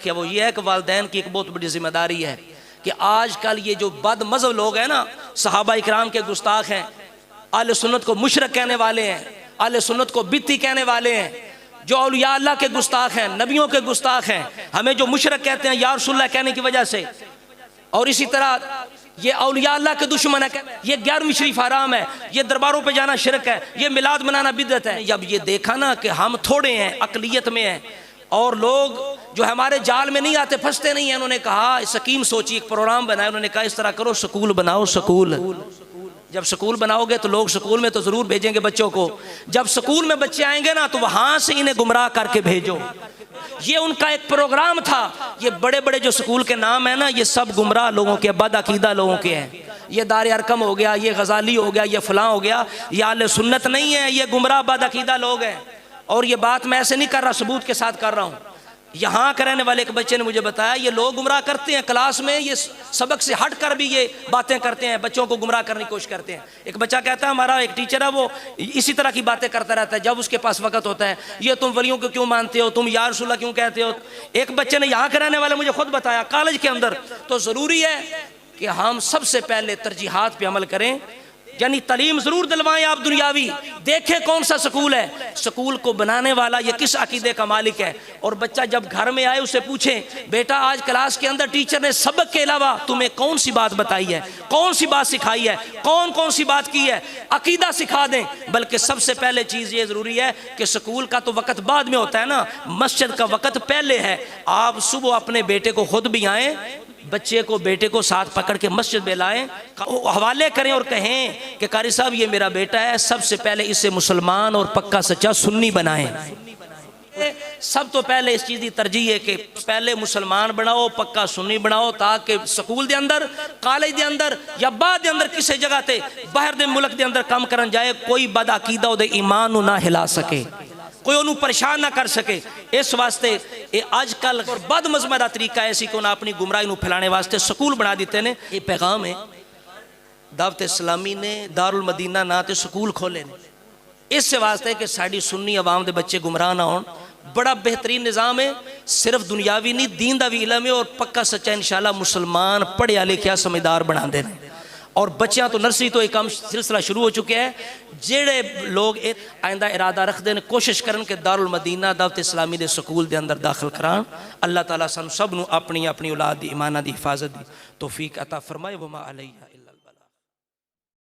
रखे वो ये है कि वालिदैन की एक बहुत बड़ी जिम्मेदारी है कि आजकल ये जो बद मज़हब लोग हैं ना, सहाबा इकराम के गुस्ताख हैं, आले सुन्नत को मुशरक कहने वाले हैं, आले सुन्नत को बित्ती कहने वाले हैं, जो औलिया अल्लाह के गुस्ताख हैं, नबियों के गुस्ताख हैं, हमें जो मुशरक कहते हैं या रसूलुल्लाह कहने की वजह से, और इसी तरह ये औलिया अल्लाह के दुश्मन है, ये 11वीं शरीफ हराम है, ये दरबारों पे जाना शिरक है, ये मिलाद मनाना बिदअत है। जब ये देखा ना कि हम थोड़े हैं, अकलियत में हैं और लोग जो हमारे जाल में नहीं आते, फंसते नहीं हैं, उन्होंने कहा सकीम सोची, एक प्रोग्राम बनाया, उन्होंने कहा इस तरह करो, स्कूल बनाओ, स्कूल। जब स्कूल बनाओगे तो लोग स्कूल में तो ज़रूर भेजेंगे बच्चों को, जब स्कूल में बच्चे आएंगे ना तो वहाँ से इन्हें गुमराह करके भेजो। ये उनका एक प्रोग्राम था। ये बड़े बड़े जो स्कूल के नाम है ना, ये सब गुमराह लोगों के, बद अकीदा लोगों के हैं। ये दार अरकम हो गया, ये गजाली हो गया, ये फलां हो गया, ये आले सुन्नत नहीं है, ये गुमराह बद अकीदा लोग हैं। और ये बात मैं ऐसे नहीं कर रहा, सबूत के साथ कर रहा हूँ। यहाँ के रहने वाले एक बच्चे ने मुझे बताया ये लोग गुमराह करते हैं क्लास में, ये सबक से हट कर भी ये बातें करते हैं, बच्चों को गुमराह करने की कोशिश करते हैं। एक बच्चा कहता है हमारा एक टीचर है, वो इसी तरह की बातें करता रहता है, जब उसके पास वक्त होता है ये तुम वलियों को क्यों मानते हो, तुम या रसूलुल्लाह क्यों कहते हो। एक बच्चे ने यहाँ के रहने वाले मुझे खुद बताया, कॉलेज के अंदर तो ज़रूरी है कि हम सबसे पहले तरजीहात पे अमल करें, यानी तालीम जरूर दिलवाएं आप दुनियावी, देखें कौन सा स्कूल है, स्कूल को बनाने वाला ये किस अकीदे का मालिक है। और बच्चा जब घर में आए उसे पूछें बेटा आज क्लास के अंदर टीचर ने सबक के अलावा तुम्हें कौन सी बात बताई है, कौन सी बात सिखाई है, कौन कौन सी बात की है, अकीदा सिखा दें। बल्कि सबसे पहले चीज़ ये ज़रूरी है कि स्कूल का तो वक़्त बाद में होता है ना, मस्जिद का वक़्त पहले है। आप सुबह अपने बेटे को खुद भी आएँ, बच्चे को बेटे को साथ पकड़ के मस्जिद में लाएं, हवाले करें और कहें कि कारी साहब ये मेरा बेटा है, सबसे पहले इसे मुसलमान और पक्का सच्चा सुन्नी बनाएं। सब तो पहले इस चीज़ की तरजीह है कि पहले मुसलमान बनाओ, पक्का सुन्नी बनाओ, ताकि स्कूल के अंदर, कॉलेज के अंदर या बाद के अंदर किसी जगह ते बाहर के मुल्क के अंदर काम करन जाए, कोई बद अकीदा उहदे ईमान ना हिला सके, कोई उन्होंने परेशान ना कर सके। इस वास्ते ये अजकल बद मजहब का तरीका ऐसी को ना अपनी गुमराही को फैलाने वास्ते स्कूल बना देते ने। ये पैगाम है दावत इस्लामी ने दारुल मदीना ना तो स्कूल खोले ने, इस वास्ते कि साड़ी सुन्नी अवाम के बच्चे गुमराह ना होन। बड़ा बेहतरीन निज़ाम है, सिर्फ दुनियावी नहीं दीन का भी इलम है, और पक्का सच्चा इंशाल्लाह मुसलमान पढ़िया लिखिया समझदार बना दे। और बच्चों तो नर्सरी तो एक काम सिलसिला शुरू हो चुके हैं। जेड़े लोग आइंदा इरादा रखते हैं कोशिश करन के दारुल मदीना दावत इस्लामी के स्कूल के अंदर दाखिल करान। अल्लाह ताला सानू सब नू अपनी अपनी औलाद की ईमाना की हिफाजत दी तौफीक अता फरमाए। वमा अलैया।